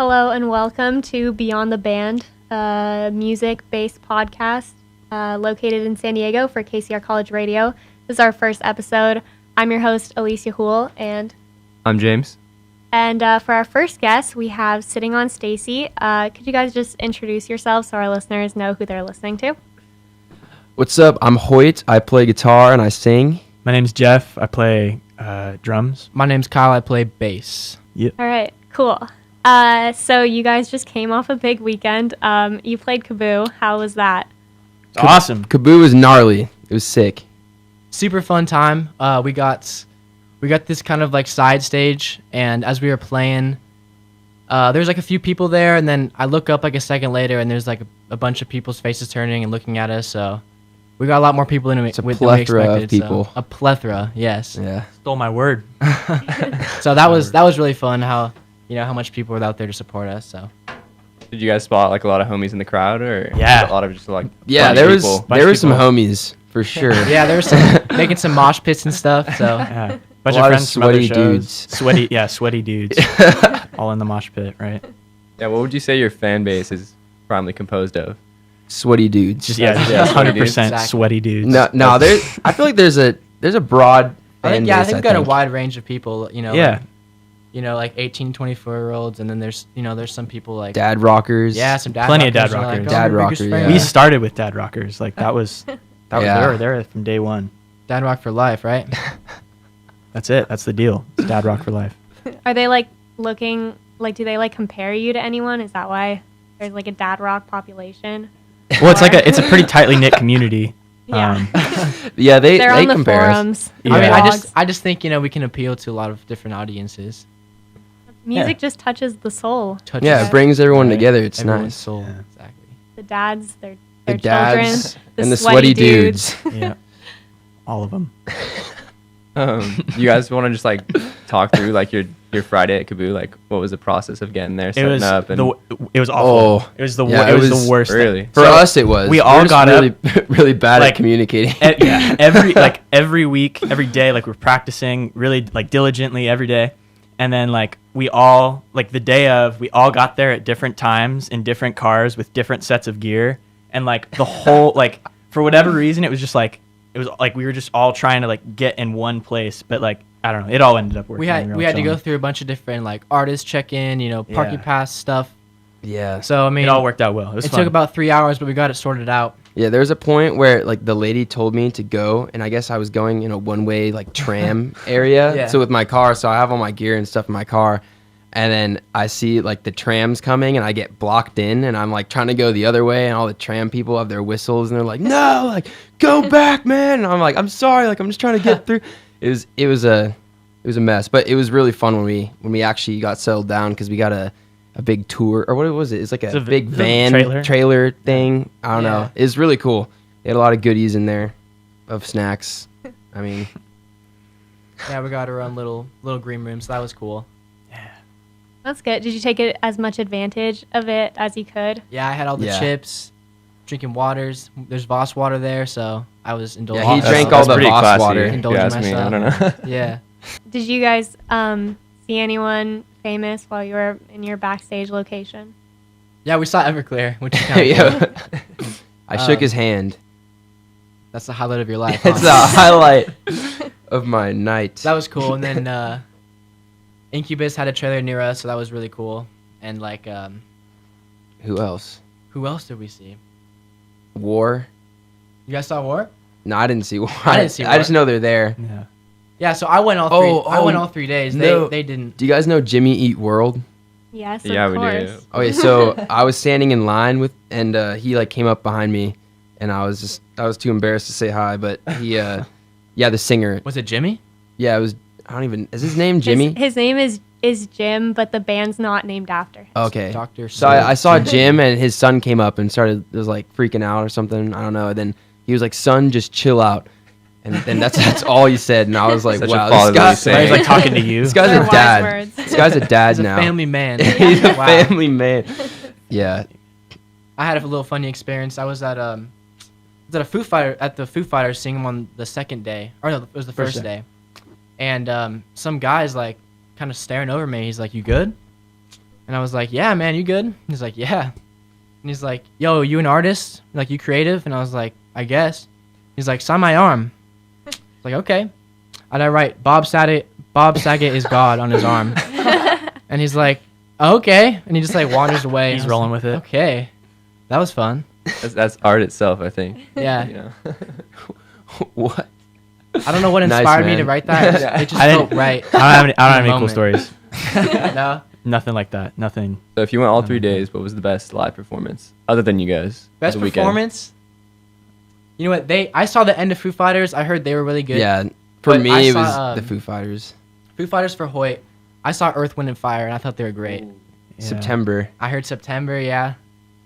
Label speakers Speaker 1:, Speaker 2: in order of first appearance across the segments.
Speaker 1: Hello and welcome to Beyond the Band, a music-based podcast located in San Diego for KCR College Radio. This is our first episode. I'm your host, Alicia Houle, and
Speaker 2: I'm James.
Speaker 1: And for our first guest, we have sitting on Stacy. Could you guys just introduce yourselves so our listeners know who they're listening to?
Speaker 2: What's up? I'm Hoyt. I play guitar and I sing.
Speaker 3: My name's Jeff. I play drums.
Speaker 4: My name's Kyle. I play bass.
Speaker 1: All right, cool. So you guys just came off a big weekend. You played Kaaboo. How was that?
Speaker 3: Awesome.
Speaker 2: Kaaboo was gnarly. It was sick.
Speaker 4: Super fun time. We got this kind of like side stage, and as we were playing, there's like a few people there, and then I look up like a second later, and there's like a bunch of people's faces turning and looking at us. So we got a lot more people than we expected.
Speaker 2: Of people.
Speaker 4: So, a plethora, yes.
Speaker 2: Yeah.
Speaker 3: Stole my word.
Speaker 4: So that was really fun. How much people were out there to support us. So.
Speaker 5: Did you guys spot like a lot of homies in the crowd, or
Speaker 3: Yeah.
Speaker 5: a lot of just like
Speaker 2: There was
Speaker 5: people?
Speaker 2: some homies for sure.
Speaker 4: Yeah, there was making some mosh pits and stuff. So
Speaker 3: Yeah. Bunch
Speaker 2: A
Speaker 3: of
Speaker 2: lot of
Speaker 3: friends from other
Speaker 2: sweaty
Speaker 3: shows.
Speaker 2: dudes.
Speaker 3: Sweaty dudes. All in the mosh pit, right?
Speaker 5: Yeah, what would you say your fan base is primarily composed of?
Speaker 2: Sweaty dudes.
Speaker 3: Just
Speaker 5: Yeah,
Speaker 3: 100%
Speaker 4: exactly.
Speaker 3: sweaty dudes.
Speaker 2: No, I feel like there's a broad
Speaker 4: I
Speaker 2: fan
Speaker 4: think
Speaker 2: base.
Speaker 4: we've got a wide range of people.
Speaker 3: Yeah.
Speaker 4: Like 18, 24-year-olds, and then there's some people like
Speaker 2: Dad rockers.
Speaker 4: yeah, some dad
Speaker 3: Plenty of
Speaker 4: rockers
Speaker 3: dad
Speaker 4: are like,
Speaker 3: rockers.
Speaker 4: oh,
Speaker 2: Dad
Speaker 4: we're biggest
Speaker 2: rocker,
Speaker 4: fans.
Speaker 2: yeah.
Speaker 3: We started with dad rockers. Like that was
Speaker 2: Yeah.
Speaker 3: they were there from day one.
Speaker 4: Dad rock for life, right?
Speaker 3: That's it. That's the deal. It's dad rock for life.
Speaker 1: Are they like looking like? Do they like compare you to anyone? Is that why there's like a dad rock population?
Speaker 3: Well, it's a pretty tightly knit community.
Speaker 1: Yeah.
Speaker 2: Yeah, they
Speaker 1: They're on the
Speaker 2: compare us.
Speaker 1: forums.
Speaker 3: Yeah.
Speaker 4: I mean,
Speaker 1: blogs.
Speaker 4: I just think we can appeal to a lot of different audiences.
Speaker 1: Music just touches the soul.
Speaker 4: Touches
Speaker 2: Yeah, it brings everyone
Speaker 3: Right.
Speaker 2: together. It's
Speaker 4: everyone's
Speaker 2: nice.
Speaker 4: soul.
Speaker 3: Yeah.
Speaker 4: Exactly.
Speaker 1: The dads, their
Speaker 2: The
Speaker 1: children,
Speaker 2: dads and the sweaty dudes.
Speaker 3: Yeah. All of them.
Speaker 5: You guys want to just like talk through like your Friday at Kaaboo? Like, what was the process of getting there,
Speaker 3: It
Speaker 5: setting
Speaker 3: was
Speaker 5: up, and
Speaker 3: it was awful.
Speaker 2: Oh.
Speaker 3: It was the
Speaker 2: Yeah,
Speaker 3: it
Speaker 2: it
Speaker 3: was
Speaker 2: was
Speaker 3: the worst. thing.
Speaker 5: really?
Speaker 2: For
Speaker 3: So,
Speaker 2: us, it was.
Speaker 3: we
Speaker 2: We're
Speaker 3: all
Speaker 2: just
Speaker 3: got
Speaker 2: really, really bad
Speaker 3: like,
Speaker 2: at communicating.
Speaker 3: Yeah, every week, every day, like we're practicing really like diligently every day, and then like we all like the day of we all got there at different times in different cars with different sets of gear, and like the whole like for whatever reason it was like we were just all trying to like get in one place, but like I don't know, it all ended up working.
Speaker 4: We had to go through a bunch of different like artist check-in, parking
Speaker 3: Yeah.
Speaker 4: pass stuff.
Speaker 2: Yeah.
Speaker 4: So I mean,
Speaker 3: It all worked out well. It was
Speaker 4: It
Speaker 3: fun.
Speaker 4: took about 3 hours, but we got it sorted out.
Speaker 2: Yeah, there was a point where like the lady told me to go, and I guess I was going in a one-way like tram area.
Speaker 4: Yeah.
Speaker 2: So with my car, so I have all my gear and stuff in my car, and then I see like the trams coming, and I get blocked in, and I'm like trying to go the other way, and all the tram people have their whistles, and they're like, "No, like go back, man!" And I'm like, "I'm sorry, like I'm just trying to get through." It was a mess, but it was really fun when we actually got settled down because we got a big tour, or what was it? It's like a big van trailer thing. I don't know. It's really cool. They had a lot of goodies in there of snacks. I mean,
Speaker 4: Yeah, we got our own little green room, so that was cool.
Speaker 1: That's good. Did you take it as much advantage of it as you could?
Speaker 4: Yeah, I had all the
Speaker 2: Yeah.
Speaker 4: chips, drinking waters. There's Voss water there, so I was indulging.
Speaker 2: Yeah, he
Speaker 5: That's-
Speaker 2: drank
Speaker 5: that's
Speaker 2: all the
Speaker 5: pretty
Speaker 2: Voss
Speaker 5: classy,
Speaker 2: water.
Speaker 5: if you
Speaker 4: Indulging
Speaker 5: ask me. I
Speaker 4: myself.
Speaker 5: don't know.
Speaker 4: Yeah.
Speaker 1: Did you guys see anyone famous while you were in your backstage location?
Speaker 4: Yeah, we saw Everclear, which is kind of cool.
Speaker 2: Yeah. I shook his hand.
Speaker 4: That's the highlight of your life.
Speaker 2: It's the
Speaker 4: huh?
Speaker 2: highlight of my night.
Speaker 4: That was cool. And then Incubus had a trailer near us, so that was really cool. And like,
Speaker 2: Who else?
Speaker 4: who else did we see?
Speaker 2: War?
Speaker 4: You guys saw War?
Speaker 2: No, I didn't see War.
Speaker 4: I didn't see
Speaker 2: I just
Speaker 4: War.
Speaker 2: know they're there.
Speaker 3: Yeah.
Speaker 4: Yeah, so I went all three.
Speaker 2: Oh,
Speaker 4: I went
Speaker 2: oh,
Speaker 4: all 3 days.
Speaker 2: no.
Speaker 4: They didn't.
Speaker 2: Do you guys know Jimmy Eat World?
Speaker 1: Yes,
Speaker 5: Yeah,
Speaker 1: of
Speaker 5: we do.
Speaker 1: course.
Speaker 2: Okay, so I was standing in line with, and he like came up behind me, and I was too embarrassed to say hi, but he, yeah, the singer,
Speaker 4: Was it Jimmy?
Speaker 2: yeah, it was, I don't even, is his name Jimmy?
Speaker 1: His name is Jim, but the band's not named after him.
Speaker 2: Okay.
Speaker 4: Doctor.
Speaker 2: So I saw Jim, and his son came up and was like freaking out or something. I don't know. And then he was like, "Son, just chill out." And that's all he said. And I was like,
Speaker 5: Such a
Speaker 2: "Wow,
Speaker 5: fatherly
Speaker 2: this guy,
Speaker 5: saying.
Speaker 3: He's like talking to you.
Speaker 2: this guy's
Speaker 1: They're
Speaker 2: a
Speaker 1: wise
Speaker 2: dad.
Speaker 1: words.
Speaker 2: This guy's a dad
Speaker 4: He's a
Speaker 2: now.
Speaker 4: family man.
Speaker 2: He's a
Speaker 4: Wow.
Speaker 2: family man. Yeah.
Speaker 4: I had a little funny experience. I was at a Foo Fighters singing them on the second day, or no, it was the first
Speaker 3: day.
Speaker 4: day, and some guy's like kind of staring over me. He's like, "You good?" And I was like, yeah, man, you good? He's like, yeah. And he's like, yo, you an artist? Like, you creative? And I was like, I guess. He's like, sign my arm. I was like, okay. And I write, Bob Saget is God on his arm. And he's like, okay. And he just like wanders away.
Speaker 3: He's rolling with it.
Speaker 4: Okay. That was fun.
Speaker 5: That's art itself, I think.
Speaker 4: Yeah.
Speaker 5: You know?
Speaker 2: What?
Speaker 4: I don't know what
Speaker 2: Nice,
Speaker 4: inspired me
Speaker 2: man.
Speaker 4: to write that.
Speaker 5: Yeah.
Speaker 4: It just
Speaker 3: I
Speaker 4: felt
Speaker 3: didn't-
Speaker 4: right.
Speaker 3: I don't have any cool
Speaker 4: moment.
Speaker 3: stories.
Speaker 4: No.
Speaker 3: Nothing like that. Nothing.
Speaker 5: So if you went all 3 days, what was the best live performance other than you guys?
Speaker 4: Best
Speaker 5: of the weekend?
Speaker 4: performance? You know what? I saw the end of Foo Fighters. I heard they were really good.
Speaker 2: Yeah, for
Speaker 4: But
Speaker 2: me
Speaker 4: I
Speaker 2: it
Speaker 4: saw,
Speaker 2: was the Foo Fighters.
Speaker 4: Foo Fighters for Hoyt. I saw Earth, Wind, and Fire, and I thought they were great.
Speaker 3: Yeah.
Speaker 2: September.
Speaker 4: I heard September, yeah.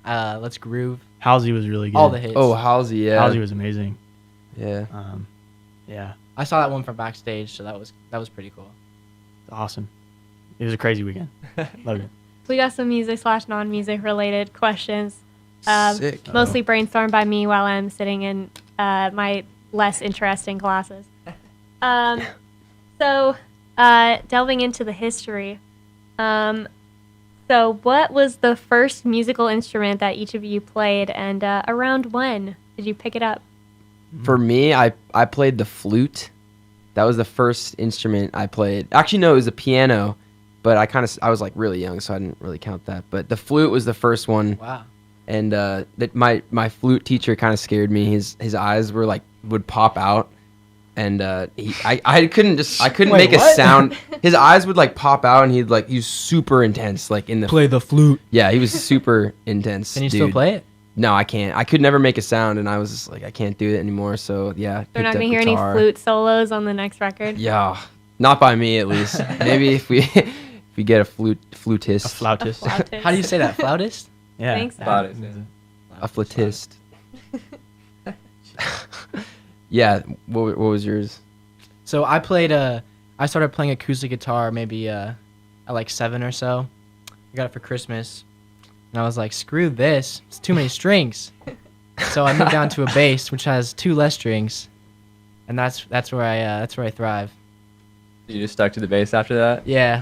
Speaker 4: Let's Groove.
Speaker 3: Halsey was really good.
Speaker 4: All the hits.
Speaker 2: Oh, Halsey, yeah.
Speaker 3: Halsey was amazing.
Speaker 2: Yeah.
Speaker 3: Yeah,
Speaker 4: I saw that one from backstage, so that was pretty cool.
Speaker 3: awesome. It was a crazy weekend. Loved it.
Speaker 1: We got some music / non-music related questions.
Speaker 2: Sick.
Speaker 1: Mostly brainstormed by me while I'm sitting in my less interesting classes. So delving into the history. So what was the first musical instrument that each of you played, and around when did you pick it up?
Speaker 2: For me, I played the flute. That was the first instrument I played. Actually, no, it was a piano, but I was like really young, so I didn't really count that. But the flute was the first one,
Speaker 4: Wow.
Speaker 2: and that my flute teacher kind of scared me. His eyes were like would pop out, and I couldn't
Speaker 4: Wait,
Speaker 2: make a
Speaker 4: what?
Speaker 2: sound. His eyes would like pop out, and he was super intense, like in the
Speaker 4: Play the flute.
Speaker 2: yeah, he was super intense.
Speaker 4: Can you
Speaker 2: dude.
Speaker 4: still play it?
Speaker 2: No, I can't. I could never make a sound, and I was just like, I can't do it anymore. So yeah,
Speaker 1: They're not
Speaker 2: picked
Speaker 1: gonna
Speaker 2: up
Speaker 1: hear
Speaker 2: guitar.
Speaker 1: any flute solos on the next record.
Speaker 2: Yeah, not by me at least. Maybe if we get a flutist,
Speaker 3: A flautist.
Speaker 1: A flautist.
Speaker 4: How do you say that? Flautist?
Speaker 3: Yeah.
Speaker 1: Thanks.
Speaker 5: Flautist,
Speaker 2: a flutist. Yeah, what was yours?
Speaker 4: So I started playing acoustic guitar maybe at like 7 or so. I got it for Christmas. And I was like, screw this. It's too many strings. So I moved down to a bass, which has 2 less strings. And that's where I thrive.
Speaker 5: You just stuck to the bass after that?
Speaker 4: Yeah.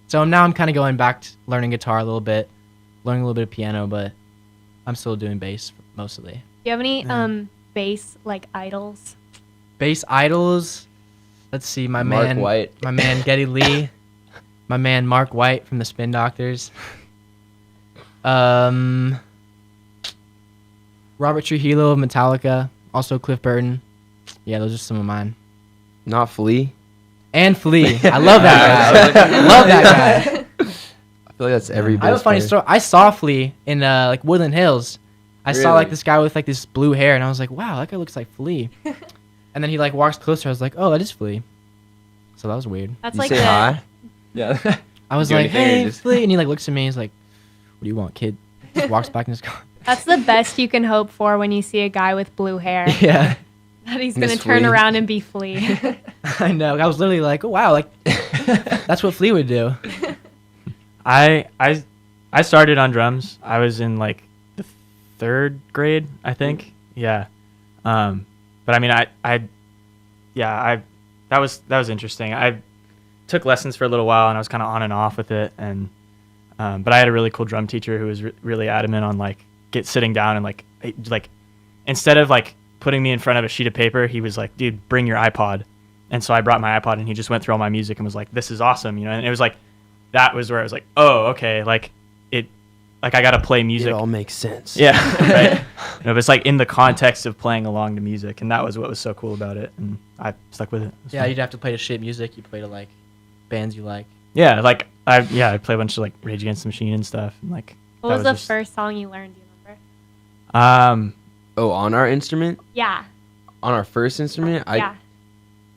Speaker 4: So now I'm kind of going back to learning guitar a little bit, learning a little bit of piano, but I'm still doing bass mostly.
Speaker 1: Do you have any bass like idols?
Speaker 4: Bass idols. Let's see, my
Speaker 2: Mark
Speaker 4: man
Speaker 2: White.
Speaker 4: my man Geddy Lee, my man Mark White from the Spin Doctors. Robert Trujillo of Metallica, also Cliff Burton. Yeah, those are some of mine.
Speaker 2: Not Flea.
Speaker 4: And Flea. I love that guy. Love that guy.
Speaker 2: I feel like that's every.
Speaker 4: I have a
Speaker 2: bass
Speaker 4: funny
Speaker 2: player.
Speaker 4: story. I saw Flea in like Woodland Hills. I saw like
Speaker 5: Really?
Speaker 4: this guy with like this blue hair, and I was like, wow, that guy looks like Flea. And then he like walks closer. I was like, oh, that is Flea. So that was weird.
Speaker 1: That's
Speaker 2: You
Speaker 1: like
Speaker 2: say
Speaker 1: the
Speaker 2: hi.
Speaker 5: Yeah.
Speaker 4: I was
Speaker 5: Do
Speaker 4: like,
Speaker 5: anything or
Speaker 4: hey,
Speaker 5: just-
Speaker 4: Flea. And he like looks at me. He's like, what do you want, kid? Just walks back in his car.
Speaker 1: that's the best you can hope for when you see a guy with blue hair.
Speaker 4: Yeah.
Speaker 1: That he's
Speaker 2: Miss
Speaker 1: gonna turn
Speaker 2: Flea.
Speaker 1: around and be Flea.
Speaker 4: I know. I was literally like, oh, wow, like that's what Flea would do.
Speaker 3: I started on drums. I was in like the 3rd grade, I think. Yeah. But I mean, that was interesting. I took lessons for a little while, and I was kind of on and off with it. And but I had a really cool drum teacher who was really adamant on like sitting down and like instead of like putting me in front of a sheet of paper, he was like, dude, bring your iPod. And so I brought my iPod, and he just went through all my music and was like, this is awesome, you know. And it was like, that was where I was like, oh, okay, like I got to play music.
Speaker 2: It all makes sense.
Speaker 3: Yeah, right. You know, but it's like in the context of playing along to music, and that was what was so cool about it, and I stuck with it. It was
Speaker 4: Yeah,
Speaker 3: fun.
Speaker 4: you'd have to play to shit music. You play to like bands you like.
Speaker 3: Yeah, like I play a bunch of like Rage Against the Machine and stuff, and like.
Speaker 1: What
Speaker 3: that
Speaker 1: was the
Speaker 3: just-
Speaker 1: first song you learned? Do you remember?
Speaker 2: Oh, on our instrument,
Speaker 1: Yeah.
Speaker 2: on our first instrument,
Speaker 1: Yeah.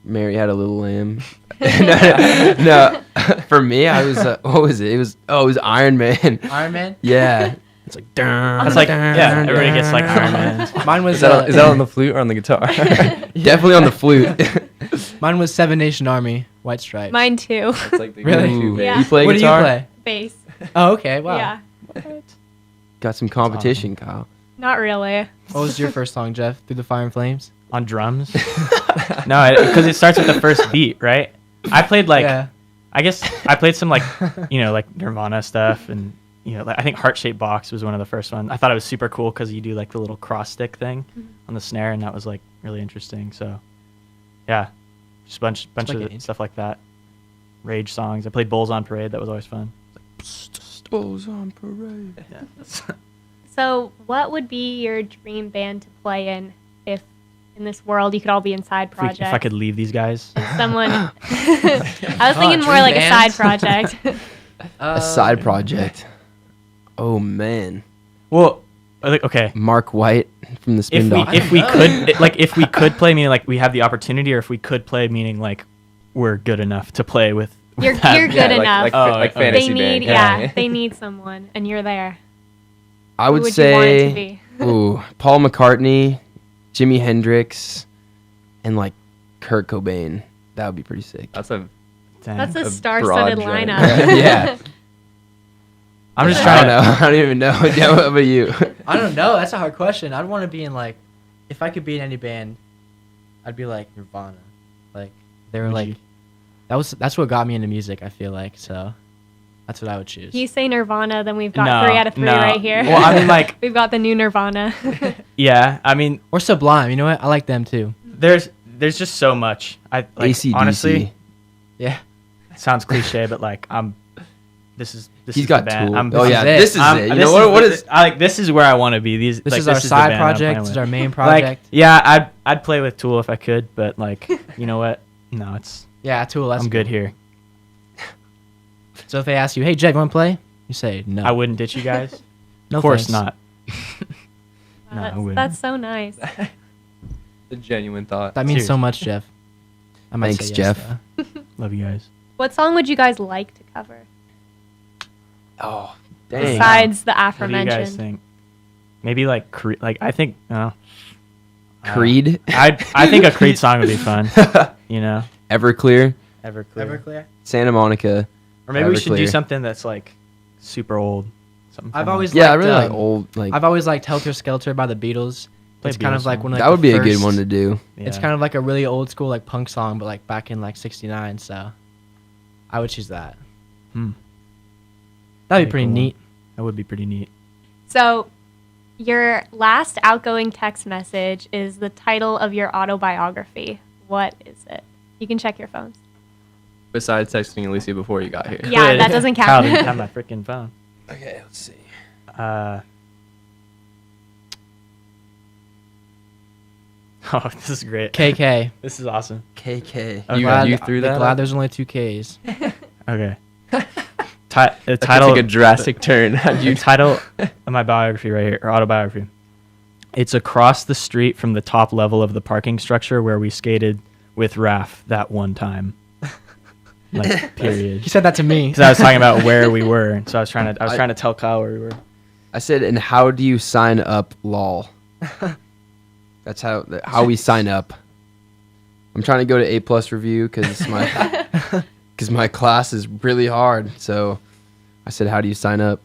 Speaker 2: Mary Had a Little Lamb. no, for me, I was what was it? It was Iron Man.
Speaker 4: Iron Man.
Speaker 2: Yeah, it's like
Speaker 3: That's like yeah, everybody gets like Iron Man.
Speaker 4: Mine was
Speaker 5: Is that on the flute or on the guitar?
Speaker 2: definitely on the flute.
Speaker 4: mine was 7 Nation Army, White Stripes.
Speaker 1: Mine too.
Speaker 5: It's like the
Speaker 4: Really?
Speaker 5: go-to
Speaker 1: Yeah.
Speaker 2: You play
Speaker 4: what do you
Speaker 2: guitar?
Speaker 4: play?
Speaker 1: Bass.
Speaker 4: Oh, okay. Wow.
Speaker 1: Yeah.
Speaker 2: Got some competition, Kyle.
Speaker 1: Not really.
Speaker 4: What was your first song, Jeff? Through the Fire and Flames.
Speaker 3: On drums. No, because it starts with the first beat, right? I played like
Speaker 4: Yeah.
Speaker 3: I guess I played some like like Nirvana stuff, and like, I think Heart Shaped Box was one of the first ones. I thought it was super cool because you do like the little cross stick thing on the snare, and that was like really interesting. So yeah, just bunch of stuff like that. Rage songs. I played Bulls on Parade. That was always fun.
Speaker 2: Bulls on Parade.
Speaker 3: Yeah.
Speaker 1: So, what would be your dream band to play in if in this world you could all be in side projects?
Speaker 3: If I could leave these guys.
Speaker 1: And someone, I was thinking more
Speaker 4: dream
Speaker 1: like
Speaker 4: bands?
Speaker 1: a side project.
Speaker 2: A side project. Oh man.
Speaker 3: Well, like, okay.
Speaker 2: Mark White from the Spin Doctors.
Speaker 3: If we could play, meaning like we have the opportunity, or if we could play, meaning like we're good enough to play with.
Speaker 1: You're
Speaker 3: that.
Speaker 1: good enough.
Speaker 5: Like
Speaker 1: They
Speaker 5: fantasy
Speaker 1: need,
Speaker 5: band.
Speaker 1: they need someone, and you're there.
Speaker 2: I
Speaker 1: Who
Speaker 2: would
Speaker 1: would you want it to
Speaker 2: say,
Speaker 1: be?
Speaker 2: Paul McCartney, Jimi Hendrix, and like Kurt Cobain. That would be pretty sick.
Speaker 5: That's a
Speaker 3: Dang.
Speaker 1: That's a
Speaker 5: a
Speaker 1: star-studded
Speaker 5: broad genre.
Speaker 1: lineup.
Speaker 2: Yeah.
Speaker 3: I'm just
Speaker 2: I
Speaker 3: trying
Speaker 2: don't
Speaker 3: to.
Speaker 2: know. I don't even know. Yeah, what about you?
Speaker 4: I don't know. That's a hard question. I'd want to be in like, if I could be in any band, I'd be like Nirvana. Like they were
Speaker 3: Would
Speaker 4: like,
Speaker 3: you?
Speaker 4: that's what got me into music. I feel like so. That's what I would choose.
Speaker 1: You say Nirvana, then we've got
Speaker 3: No,
Speaker 1: 3 out of 3
Speaker 3: no.
Speaker 1: right here.
Speaker 3: Well, I mean, like,
Speaker 1: we've got the new Nirvana.
Speaker 3: yeah. I mean,
Speaker 4: Or Sublime. You know what? I like them too.
Speaker 3: there's just so much. I like
Speaker 2: AC/DC.
Speaker 3: honestly.
Speaker 4: Yeah.
Speaker 3: It sounds cliche, but like This is
Speaker 2: He's
Speaker 3: the
Speaker 2: got
Speaker 3: band.
Speaker 2: Tool. Oh yeah,
Speaker 4: is it.
Speaker 2: this is it. You
Speaker 3: This
Speaker 2: know what
Speaker 3: is
Speaker 2: is?
Speaker 3: I like this is where I want to be.
Speaker 4: This
Speaker 3: like,
Speaker 4: is our
Speaker 3: the
Speaker 4: side
Speaker 3: band I'm
Speaker 4: project.
Speaker 3: playing
Speaker 4: This is
Speaker 3: with.
Speaker 4: our main
Speaker 3: Like,
Speaker 4: project.
Speaker 3: yeah, I'd play with Tool if I could, but like, you know what? No,
Speaker 4: Yeah, Tool. That's
Speaker 3: I'm good here.
Speaker 4: So if they ask you, "Hey, Jed, you want to play?" You say no.
Speaker 3: I wouldn't ditch you guys.
Speaker 4: No
Speaker 3: Of course
Speaker 4: thanks.
Speaker 3: not. No, I wouldn't.
Speaker 1: That's so nice.
Speaker 5: the genuine thought.
Speaker 4: That means so
Speaker 3: Seriously.
Speaker 4: much, Jeff. I might
Speaker 2: Thanks,
Speaker 4: say yes,
Speaker 2: Jeff.
Speaker 4: though.
Speaker 3: Love you guys.
Speaker 1: What song would you guys like to cover
Speaker 2: Oh, dang.
Speaker 1: besides the
Speaker 3: What do you guys
Speaker 1: aforementioned?
Speaker 3: think? Maybe like Like I think.
Speaker 2: Creed,
Speaker 3: I think a Creed song would be fun. You know,
Speaker 2: Everclear,
Speaker 3: Everclear.
Speaker 4: Everclear.
Speaker 2: Santa Monica.
Speaker 3: Or maybe we should do
Speaker 2: Everclear.
Speaker 3: something that's like super old. Something
Speaker 4: I've
Speaker 3: fun.
Speaker 4: always
Speaker 2: Yeah, I
Speaker 4: liked,
Speaker 2: really like
Speaker 4: um,
Speaker 2: old. Like
Speaker 4: I've always liked Helter Skelter by the Beatles.
Speaker 3: Play
Speaker 4: It's kind
Speaker 3: Beatles
Speaker 4: of like
Speaker 3: song.
Speaker 4: one of
Speaker 2: that
Speaker 4: like,
Speaker 2: would be
Speaker 4: the
Speaker 2: a good
Speaker 4: first-
Speaker 2: one to do.
Speaker 4: It's
Speaker 3: Yeah.
Speaker 4: kind of like a really old school like punk song, but like back in like '69. So I would choose that.
Speaker 3: Hmm.
Speaker 4: That'd
Speaker 3: Pretty
Speaker 4: be pretty
Speaker 3: cool.
Speaker 4: neat.
Speaker 3: That would be pretty neat.
Speaker 1: So, your last outgoing text message is the title of your autobiography. What is it? You can check your phones.
Speaker 5: Besides texting Alicia before you got here.
Speaker 1: Yeah,
Speaker 3: Good.
Speaker 1: that doesn't count.
Speaker 3: Kyle didn't have my freaking phone.
Speaker 2: Okay, let's see.
Speaker 3: Oh, this is great.
Speaker 4: KK.
Speaker 3: This is awesome.
Speaker 2: KK.
Speaker 3: Okay.
Speaker 5: You threw that
Speaker 4: Glad
Speaker 5: up?
Speaker 4: there's only 2 Ks.
Speaker 3: Okay. The
Speaker 5: That
Speaker 3: title.
Speaker 5: took a drastic turn.
Speaker 3: The title of my biography right here, or autobiography. It's across the street from the top level of the parking structure where we skated with Raph that one time. Like, period.
Speaker 4: He said that to me.
Speaker 3: Because I was talking about where we were, and so I was trying to tell Kyle where we were.
Speaker 2: I said, and how do you sign up, lol? That's how we sign up. I'm trying to go to A+ review because my class is really hard. So I said, how do you sign up?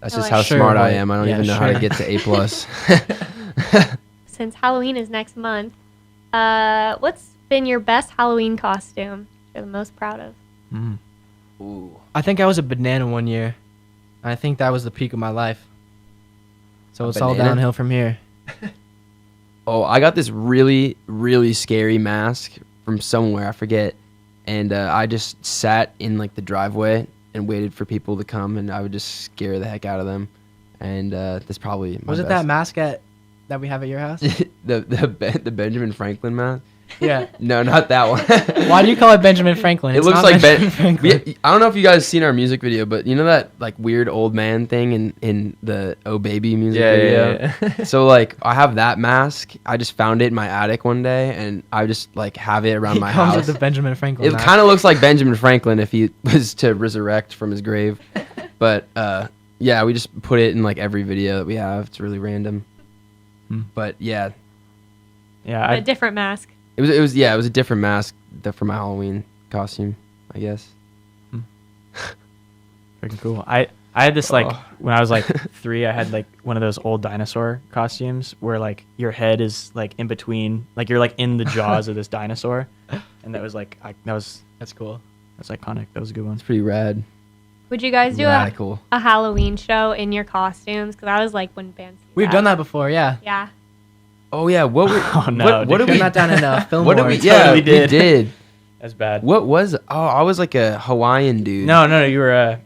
Speaker 2: That's
Speaker 1: You're
Speaker 2: just
Speaker 1: like,
Speaker 2: how
Speaker 4: Sure,
Speaker 2: smart I
Speaker 4: right.
Speaker 2: am. I don't
Speaker 4: Yeah,
Speaker 2: even know how to
Speaker 4: sure.
Speaker 2: get to A+.
Speaker 1: Since Halloween is next month, what's been your best Halloween costume you're the most proud of?
Speaker 2: Ooh.
Speaker 4: I think I was a banana one year. I think that was the peak of my life. So
Speaker 2: A
Speaker 4: it's all
Speaker 2: banana?
Speaker 4: downhill from here.
Speaker 2: Oh, I got this really, really scary mask from somewhere. I forget. And I just sat in like the driveway and waited for people to come, and I would just scare the heck out of them. And that's probably my
Speaker 4: Was it that
Speaker 2: best.
Speaker 4: mask that we have at your house?
Speaker 2: the Benjamin Franklin mask?
Speaker 4: Yeah.
Speaker 2: No, not that one.
Speaker 4: Why do you call it Benjamin Franklin?
Speaker 2: It
Speaker 4: It's
Speaker 2: looks
Speaker 4: not
Speaker 2: like
Speaker 4: Benjamin Franklin.
Speaker 2: I don't know if you guys seen our music video, but you know that like weird old man thing in the Oh Baby music video.
Speaker 5: Yeah.
Speaker 2: So like I have that mask. I just found it in my attic one day, and I just like have it around
Speaker 4: He
Speaker 2: my
Speaker 4: comes
Speaker 2: house.
Speaker 4: with the Benjamin Franklin
Speaker 2: It
Speaker 4: mask.
Speaker 2: kind of looks like Benjamin Franklin if he was to resurrect from his grave. But yeah, we just put it in like every video that we have. It's really random. But yeah,
Speaker 3: Yeah,
Speaker 1: A different mask.
Speaker 2: it was a different mask for my Halloween costume, I guess.
Speaker 3: freaking cool. I had this like
Speaker 2: Oh.
Speaker 3: when I was like 3. I had like one of those old dinosaur costumes where like your head is like in between, like you're like in the jaws of this dinosaur, and that was like
Speaker 4: That's cool.
Speaker 3: That's iconic. That was a good one.
Speaker 2: It's pretty rad.
Speaker 1: Would you guys do
Speaker 2: Radical.
Speaker 1: a Halloween show in your costumes? Because I was like when bands.
Speaker 4: We've done that before, yeah.
Speaker 1: Yeah.
Speaker 2: Oh yeah, what were?
Speaker 3: Oh, no,
Speaker 2: What
Speaker 3: dude.
Speaker 2: did we?
Speaker 4: Done that down in Fillmore.
Speaker 2: What did we?
Speaker 3: Totally
Speaker 2: Yeah, we
Speaker 3: did.
Speaker 2: did.
Speaker 3: That's bad.
Speaker 2: What was? Oh, I was like a Hawaiian dude.
Speaker 3: No, you were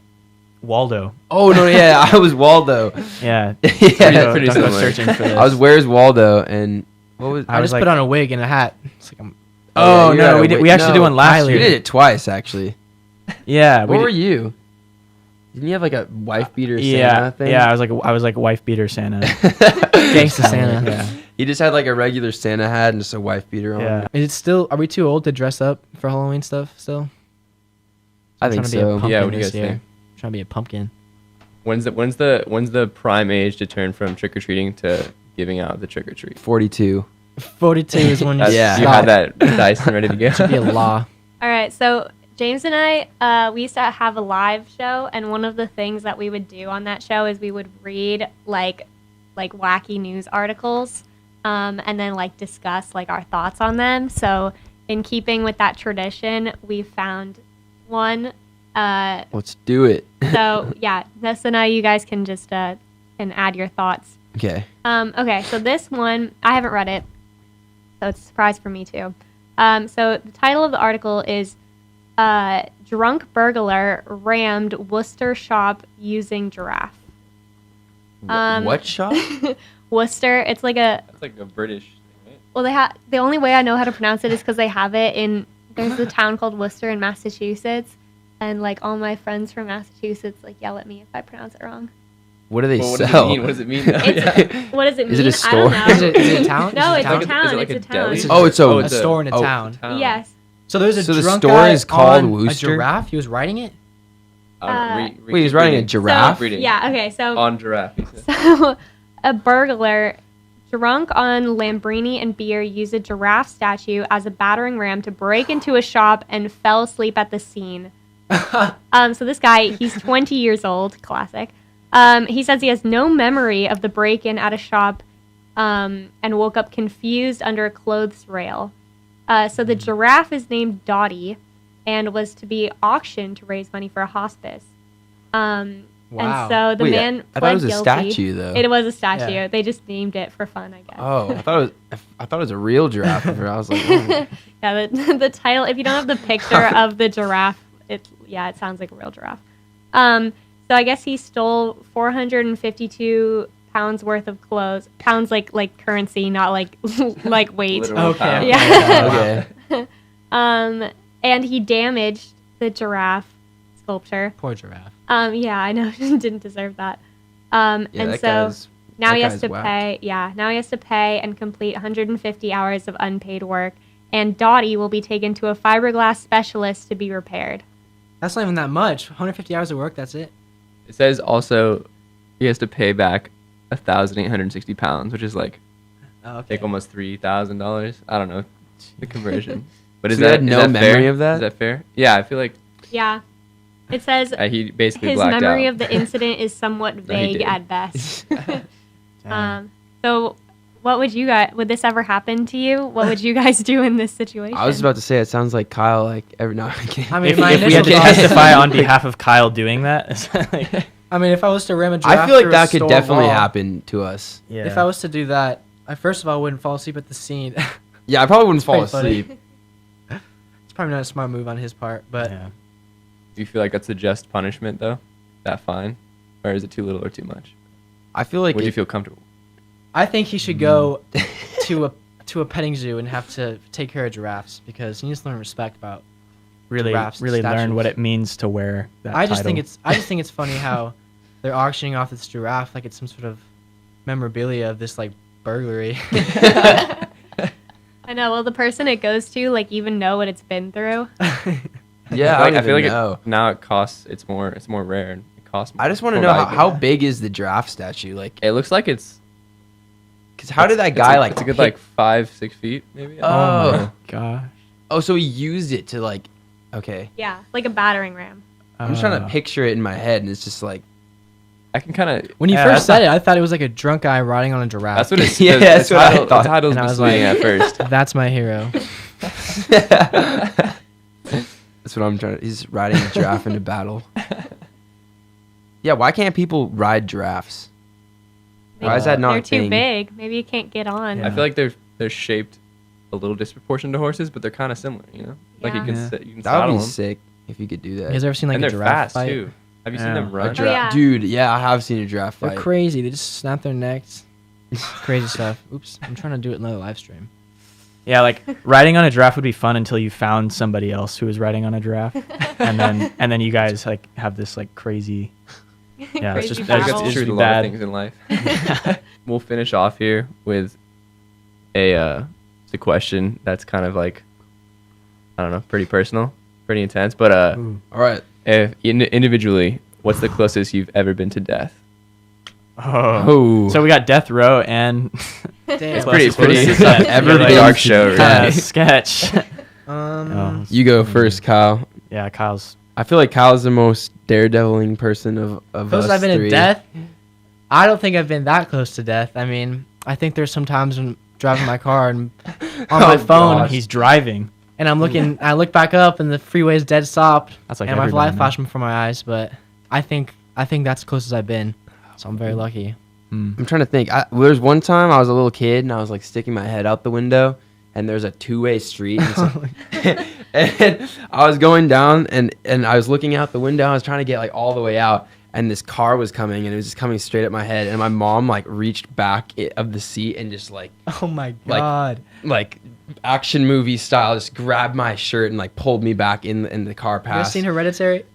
Speaker 3: Waldo.
Speaker 2: Oh no, yeah, I was Waldo.
Speaker 3: Yeah.
Speaker 2: Yeah,
Speaker 5: pretty
Speaker 3: Don't go
Speaker 5: similar.
Speaker 3: searching for this.
Speaker 2: I was Where's Waldo, and what was?
Speaker 4: I
Speaker 3: was
Speaker 4: just
Speaker 3: like-
Speaker 4: put on a wig and a hat. It's like
Speaker 3: Oh,
Speaker 2: yeah,
Speaker 3: no,
Speaker 2: you
Speaker 3: we
Speaker 2: gotta
Speaker 3: did. We actually
Speaker 2: no,
Speaker 3: did one last
Speaker 4: Kylie.
Speaker 2: We
Speaker 3: year.
Speaker 2: did it twice actually.
Speaker 3: Yeah.
Speaker 2: What were
Speaker 3: did-
Speaker 2: you? Didn't you have like a wife beater Santa
Speaker 3: Yeah.
Speaker 2: thing?
Speaker 3: Yeah. I was like wife beater Santa.
Speaker 4: gangsta Santa.
Speaker 3: Yeah.
Speaker 2: He just had like a regular Santa hat and just a wife beater on.
Speaker 3: Yeah.
Speaker 4: Is it still? Are we too old to dress up for Halloween stuff still?
Speaker 2: I think
Speaker 4: Trying to be a
Speaker 2: so.
Speaker 4: pumpkin
Speaker 5: Yeah, what do you
Speaker 4: this
Speaker 5: guys
Speaker 4: year.
Speaker 5: think?
Speaker 4: Trying to be a pumpkin.
Speaker 5: When's the prime age to turn from trick or treating to giving out the trick or treat?
Speaker 2: 42.
Speaker 4: 42 is when you
Speaker 2: Yeah.
Speaker 5: You had that Dyson ready to go.
Speaker 4: Should be a law.
Speaker 1: All right, so James and I, we used to have a live show, and one of the things that we would do on that show is we would read like wacky news articles, and then like discuss like our thoughts on them. So in keeping with that tradition, we found one.
Speaker 2: Let's do it.
Speaker 1: So yeah, so now you guys can just can add your thoughts.
Speaker 2: Okay.
Speaker 1: Okay, so this one I haven't read it, so it's a surprise for me too. So the title of the article is "Drunk Burglar Rammed Worcester Shop Using Giraffe."
Speaker 2: What shop?
Speaker 1: Worcester, it's like a
Speaker 5: That's like a British thing, right?
Speaker 1: well, they have the only way I know how to pronounce it is because they have it in there's a town called Worcester in Massachusetts, and like all my friends from Massachusetts like yell at me if I pronounce it wrong.
Speaker 2: What do they
Speaker 5: Well, what does it
Speaker 2: sell?
Speaker 5: mean? What does it mean? though?
Speaker 1: It's, what does it mean?
Speaker 2: Is it a
Speaker 1: I
Speaker 2: store?
Speaker 1: don't know.
Speaker 4: Is it a town?
Speaker 1: No,
Speaker 4: Is it
Speaker 1: it's
Speaker 4: a
Speaker 1: a
Speaker 4: town?
Speaker 1: town.
Speaker 5: Is it like
Speaker 1: It's
Speaker 5: a
Speaker 1: a town.
Speaker 5: deli?
Speaker 2: Oh, it's a
Speaker 4: A store in a
Speaker 2: oh,
Speaker 4: town.
Speaker 1: Yes.
Speaker 4: So there's a
Speaker 2: So the
Speaker 4: drunk
Speaker 2: store
Speaker 4: guy
Speaker 2: is called
Speaker 4: on
Speaker 2: Wooster?
Speaker 4: a giraffe. He was riding it.
Speaker 2: Wait, he's riding a giraffe?
Speaker 1: So, yeah. Okay. So
Speaker 5: On giraffe. he said.
Speaker 1: So, a burglar drunk on Lambrini and beer used a giraffe statue as a battering ram to break into a shop and fell asleep at the scene. So this guy, he's 20 years old, classic. He says he has no memory of the break-in at a shop and woke up confused under a clothes rail. So the giraffe is named Dottie and was to be auctioned to raise money for a hospice.
Speaker 4: Wow.
Speaker 1: And so the
Speaker 2: Wait,
Speaker 1: man
Speaker 2: I
Speaker 1: pled
Speaker 2: thought it was a
Speaker 1: guilty.
Speaker 2: statue though.
Speaker 1: It was a statue.
Speaker 4: Yeah.
Speaker 1: They just named it for fun, I guess.
Speaker 2: Oh, I thought it was a real giraffe. I was like, oh.
Speaker 1: Yeah, the title. If you don't have the picture of the giraffe, it sounds like a real giraffe. So I guess he stole 452 pounds worth of clothes. Pounds like currency, not like like weight.
Speaker 5: Literal
Speaker 4: Okay.
Speaker 5: pound.
Speaker 1: Yeah.
Speaker 2: okay.
Speaker 1: And he damaged the giraffe sculpture.
Speaker 4: Poor giraffe.
Speaker 1: Yeah, I know, didn't deserve that.
Speaker 2: Yeah,
Speaker 1: And
Speaker 2: that
Speaker 1: so
Speaker 2: guy's
Speaker 1: now
Speaker 2: that
Speaker 1: he has
Speaker 2: guy's
Speaker 1: to
Speaker 2: whack.
Speaker 1: pay. Yeah, now he has to pay and complete 150 hours of unpaid work. And Dottie will be taken to a fiberglass specialist to be repaired.
Speaker 4: That's not even that much. 150 hours of work. That's it.
Speaker 5: It says also he has to pay back 1,860 pounds, which is like
Speaker 4: Okay.
Speaker 5: almost $3,000. I don't know the conversion. But
Speaker 2: So
Speaker 5: is
Speaker 2: he
Speaker 5: that
Speaker 2: had
Speaker 5: is
Speaker 2: no
Speaker 5: that
Speaker 2: memory
Speaker 5: fair?
Speaker 2: of that?
Speaker 5: Is that fair? Yeah, I feel like
Speaker 1: Yeah. It says
Speaker 5: he basically
Speaker 1: his
Speaker 5: blacked
Speaker 1: memory
Speaker 5: out.
Speaker 1: of the incident is somewhat
Speaker 5: No, he
Speaker 1: vague
Speaker 5: did.
Speaker 1: at best.
Speaker 3: Damn.
Speaker 1: So what would you guys, would this ever happen to you? What would you guys do in this situation?
Speaker 2: I was about to say it sounds like Kyle. Like every now and again.
Speaker 4: I mean,
Speaker 3: If
Speaker 4: my
Speaker 3: we had to
Speaker 4: initial thought-
Speaker 3: testify on behalf of Kyle doing that, it's like,
Speaker 4: I mean, if I was to ram a giraffe
Speaker 2: I feel like
Speaker 4: through a
Speaker 2: that could
Speaker 4: store
Speaker 2: definitely
Speaker 4: wall,
Speaker 2: happen to us.
Speaker 3: yeah.
Speaker 4: If I was to do that, I first of all wouldn't fall asleep at the scene.
Speaker 2: Yeah, I probably wouldn't fall
Speaker 4: pretty funny.
Speaker 2: asleep.
Speaker 4: It's probably not a smart move on his part, but
Speaker 3: yeah.
Speaker 5: Do you feel like that's a just punishment though? That fine, or is it too little or too much?
Speaker 2: I feel like
Speaker 5: Would you
Speaker 2: if-
Speaker 5: feel comfortable?
Speaker 4: I think he should go to a petting zoo and have to take care of giraffes because he needs to learn respect about.
Speaker 3: really
Speaker 4: Giraffes,
Speaker 3: learn
Speaker 4: statues.
Speaker 3: what it means to wear that
Speaker 4: I just think
Speaker 3: title.
Speaker 4: it's funny how they're auctioning off this giraffe like it's some sort of memorabilia of this like burglary.
Speaker 1: I know. Will the person it goes to like even know what it's been through?
Speaker 2: yeah,
Speaker 5: I feel like
Speaker 2: know.
Speaker 5: now it costs. It's more rare and it costs.
Speaker 2: I just want to
Speaker 5: more
Speaker 2: know how
Speaker 5: valuable.
Speaker 2: big is the giraffe statue? Like,
Speaker 5: It looks like it's.
Speaker 2: because how did that guy like?
Speaker 5: It's a good
Speaker 2: pick-
Speaker 5: like 5-6 feet maybe.
Speaker 2: Oh.
Speaker 3: Oh my gosh.
Speaker 2: Oh, so he used it to like. Okay,
Speaker 1: Yeah, like a battering ram.
Speaker 2: I'm just trying to
Speaker 3: Uh,
Speaker 2: picture it in my head, and it's just like.
Speaker 5: I can kind of.
Speaker 4: When you
Speaker 3: Yeah,
Speaker 4: first
Speaker 3: that's
Speaker 4: said it, I thought it was like a drunk guy riding on a giraffe.
Speaker 5: That's what it's.
Speaker 2: Yeah,
Speaker 5: the
Speaker 2: that's what I
Speaker 5: title,
Speaker 2: thought.
Speaker 5: The title's
Speaker 4: And I was
Speaker 5: misleading
Speaker 4: like-
Speaker 5: at first.
Speaker 4: That's my hero.
Speaker 2: That's That's what I'm trying to. He's riding a giraffe into battle. Yeah, why can't people ride giraffes? Why is that not
Speaker 1: They're
Speaker 2: a thing?
Speaker 1: too big. Maybe you can't get on.
Speaker 3: Yeah.
Speaker 5: I feel like they're shaped a little disproportionate to horses, but they're kind of similar. You know, like you
Speaker 1: Yeah.
Speaker 5: can
Speaker 3: Yeah.
Speaker 5: sit, you can
Speaker 2: That would
Speaker 5: saddle
Speaker 2: be
Speaker 5: them,
Speaker 2: sick if you could do
Speaker 4: You
Speaker 2: that.
Speaker 4: guys ever seen like
Speaker 5: and
Speaker 4: a
Speaker 5: they're
Speaker 4: giraffe
Speaker 5: fast
Speaker 4: fight?
Speaker 5: too. Have you seen
Speaker 3: Yeah.
Speaker 5: them run?
Speaker 1: Oh, yeah.
Speaker 2: Dude, yeah, I have seen a giraffe
Speaker 4: They're
Speaker 2: fight.
Speaker 4: crazy. They just snap their necks. Crazy stuff. Oops, I'm trying to do it in another live stream.
Speaker 3: Yeah, like riding on a giraffe would be fun until you found somebody else who was riding on a giraffe, and then you guys like have this like crazy. Yeah, it's
Speaker 1: Crazy
Speaker 3: just
Speaker 1: battle.
Speaker 5: That's
Speaker 3: just
Speaker 5: true with a
Speaker 3: be
Speaker 5: lot
Speaker 3: bad.
Speaker 5: of things in life. We'll finish off here with a question that's kind of like, I don't know, pretty personal, pretty intense. But
Speaker 3: Ooh.
Speaker 2: All right.
Speaker 5: if individually, what's the closest you've ever been to death?
Speaker 3: Oh. So we got death row and
Speaker 4: Damn.
Speaker 5: pretty-
Speaker 2: ever
Speaker 5: Really
Speaker 2: been
Speaker 5: dark
Speaker 2: to
Speaker 5: show, really.
Speaker 3: yeah, sketch.
Speaker 4: Um,
Speaker 2: You go first, Kyle.
Speaker 3: Yeah, Kyle's.
Speaker 2: I feel like Kyle's the most daredeviling person of
Speaker 4: close
Speaker 2: us
Speaker 4: I've been
Speaker 2: three.
Speaker 4: to death. I don't think I've been that close to death. I mean, I think there's some times when driving my car and on my phone,
Speaker 2: gosh.
Speaker 3: He's driving.
Speaker 4: and I'm looking. I look back up, and the freeway is dead stopped,
Speaker 3: That's like
Speaker 4: and my
Speaker 3: everybody,
Speaker 4: light
Speaker 3: man.
Speaker 4: flashing before my eyes. But I think that's as close as I've been. So I'm very lucky.
Speaker 2: I'm trying to think. There's one time I was a little kid and I was like sticking my head out the window, and there's a two-way street. And, and I was going down and I was looking out the window. I was trying to get like all the way out, and this car was coming and it was just coming straight at my head. And my mom like reached back of the seat and just like
Speaker 4: Oh my
Speaker 2: Like-
Speaker 4: god!
Speaker 2: like action movie style just grabbed my shirt and like pulled me back in the car
Speaker 4: You guys
Speaker 2: past.
Speaker 4: seen Hereditary?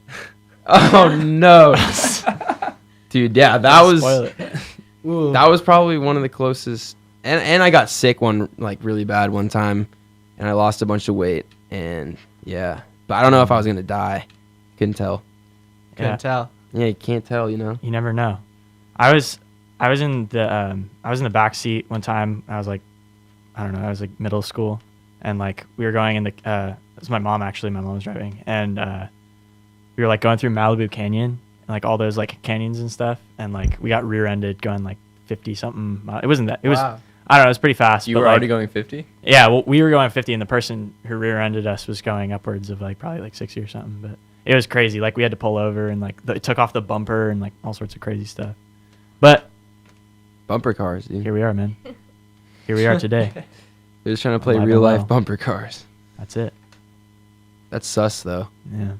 Speaker 2: Oh no, dude! Yeah, that was
Speaker 3: Spoil it.
Speaker 4: Ooh.
Speaker 2: that was probably one of the closest. And I got sick like really bad one time, and I lost a bunch of weight. And yeah, but I don't know if I was gonna die. Couldn't tell.
Speaker 4: Couldn't
Speaker 3: Yeah.
Speaker 4: tell.
Speaker 2: Yeah, you can't tell, you know.
Speaker 3: You never know. I was in the back seat one time. I was like, I don't know. I was like middle school, and like we were going in the. It was my mom actually. My mom was driving, and we were like going through Malibu Canyon and like all those like canyons and stuff, and like we got rear-ended going like 50 something. It wasn't that. It was.
Speaker 4: Wow.
Speaker 3: I don't know. It was pretty fast.
Speaker 5: You
Speaker 3: but,
Speaker 5: were
Speaker 3: like,
Speaker 5: already going 50?
Speaker 3: Yeah, well, we were going 50, and the person who rear-ended us was going upwards of like probably like 60 or something. But it was crazy. Like we had to pull over, and like it took off the bumper and like all sorts of crazy stuff. But
Speaker 2: Bumper cars, dude.
Speaker 3: here we are, man. Here we are today.
Speaker 2: They're just trying to play
Speaker 3: Alive and
Speaker 2: real life
Speaker 3: well.
Speaker 2: bumper cars.
Speaker 3: That's it.
Speaker 2: That's sus though.
Speaker 3: Yeah.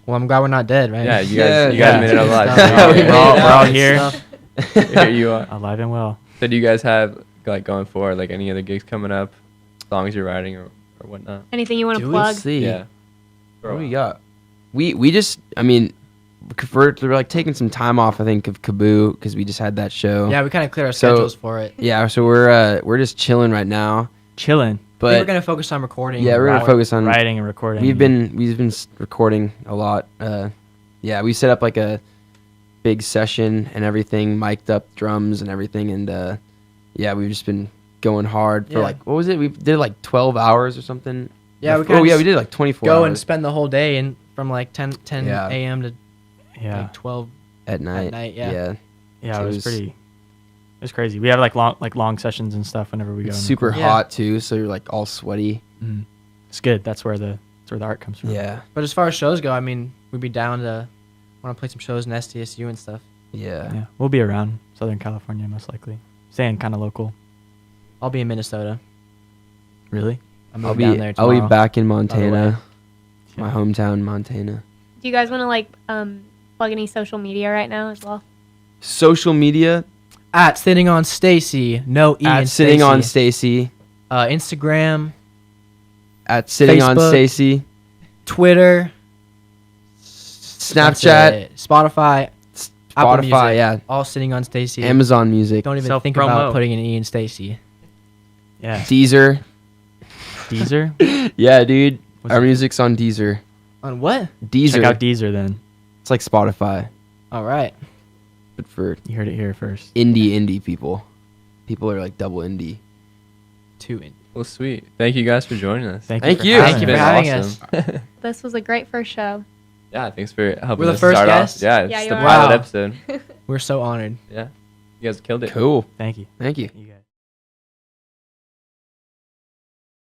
Speaker 4: Well, I'm glad we're not dead, right?
Speaker 5: Yeah, you
Speaker 2: Yeah,
Speaker 5: guys
Speaker 3: yeah.
Speaker 5: made it alive.
Speaker 4: Stuff.
Speaker 3: We're all here.
Speaker 4: Stuff.
Speaker 5: Here you are.
Speaker 3: Alive and well.
Speaker 5: So do you guys have like going forward, like any other gigs coming up, songs you're writing or whatnot?
Speaker 1: Anything you want to
Speaker 2: Do we
Speaker 1: plug?
Speaker 2: see?
Speaker 5: Yeah.
Speaker 2: What do we got? We just, I mean, we're like taking some time off. I think of Kaaboo because we just had that show.
Speaker 4: Yeah, we kind of cleared our
Speaker 2: So-
Speaker 4: schedules for it.
Speaker 2: Yeah. So we're just chilling right now.
Speaker 3: Chilling.
Speaker 4: I think
Speaker 2: But
Speaker 4: we're gonna focus on recording.
Speaker 2: yeah, we're gonna
Speaker 3: Ri-
Speaker 2: focus on
Speaker 3: writing and recording.
Speaker 2: We've been recording a lot. Yeah, we set up like a big session and everything, mic'd up drums and everything, and yeah, we've just been going hard for
Speaker 4: Yeah.
Speaker 2: like, what was it? We did like 12 hours or something.
Speaker 4: Yeah, we
Speaker 2: Oh
Speaker 4: kinda
Speaker 2: yeah,
Speaker 4: just
Speaker 2: we did like 24
Speaker 4: go
Speaker 2: hours
Speaker 4: and spend the whole day and from like 10
Speaker 2: Yeah.
Speaker 4: a.m. to
Speaker 3: Yeah.
Speaker 4: like 12.
Speaker 2: at night.
Speaker 4: night, yeah.
Speaker 3: Yeah,
Speaker 2: so
Speaker 3: it
Speaker 2: it
Speaker 3: was
Speaker 2: was-
Speaker 3: pretty. It was crazy. We have like long sessions and stuff whenever we go.
Speaker 2: It's
Speaker 3: and
Speaker 2: super
Speaker 3: record.
Speaker 4: Yeah.
Speaker 2: hot too, so you're like all sweaty.
Speaker 3: Mhm. It's good. That's where the art comes from.
Speaker 2: Yeah,
Speaker 4: But as far as shows go, I mean, we'd be down to want to play some shows in SDSU and stuff.
Speaker 2: yeah.
Speaker 3: Yeah. We'll be around Southern California most likely. Staying kind of local.
Speaker 4: I'll be in Minnesota.
Speaker 3: Really?
Speaker 4: I'm
Speaker 2: I'll
Speaker 4: moving
Speaker 2: be
Speaker 4: down there
Speaker 2: I'll
Speaker 4: tomorrow.
Speaker 2: be back in
Speaker 4: way.
Speaker 2: Montana, my hometown, Montana.
Speaker 1: Do you guys want to like plug any social media right now as well?
Speaker 2: Social media
Speaker 4: At Sitting on Stacy. No E
Speaker 2: at
Speaker 4: in
Speaker 2: sitting on
Speaker 4: Stacy.
Speaker 2: Stacy.
Speaker 4: Instagram,
Speaker 2: At sitting on
Speaker 4: Facebook.
Speaker 2: Stacy.
Speaker 4: Twitter, that's
Speaker 2: Snapchat.
Speaker 4: it. Spotify, Apple Music.
Speaker 2: Spotify. Yeah.
Speaker 4: all Sitting on Stacy.
Speaker 2: Amazon Music.
Speaker 4: Don't even think
Speaker 3: Self-promo.
Speaker 4: about putting an E in Stacy.
Speaker 3: Yeah.
Speaker 2: Deezer.
Speaker 3: Deezer.
Speaker 2: Yeah, dude.
Speaker 3: What's
Speaker 2: Our
Speaker 3: it?
Speaker 2: music's on Deezer.
Speaker 4: On what?
Speaker 2: Deezer.
Speaker 3: Check out Deezer then.
Speaker 2: It's like Spotify,
Speaker 4: All right.
Speaker 2: but for
Speaker 3: You heard it here first.
Speaker 2: indie people. People are like double indie.
Speaker 4: 2 in.
Speaker 5: Well, sweet. Thank you guys for joining us.
Speaker 2: Thank
Speaker 3: for
Speaker 2: you.
Speaker 3: having
Speaker 4: Thank you for
Speaker 5: It's
Speaker 3: us.
Speaker 5: been
Speaker 4: having us.
Speaker 1: This was a great first show.
Speaker 5: Yeah, thanks for helping
Speaker 4: We're the
Speaker 5: us
Speaker 4: first
Speaker 5: start
Speaker 4: guests?
Speaker 5: off. Yeah,
Speaker 1: Yeah,
Speaker 5: it's
Speaker 1: you
Speaker 5: the
Speaker 1: are.
Speaker 5: pilot
Speaker 4: Wow.
Speaker 5: episode.
Speaker 4: We're so honored.
Speaker 5: Yeah. You guys killed it.
Speaker 2: Cool.
Speaker 3: Thank you.
Speaker 2: Thank you.
Speaker 3: You guys.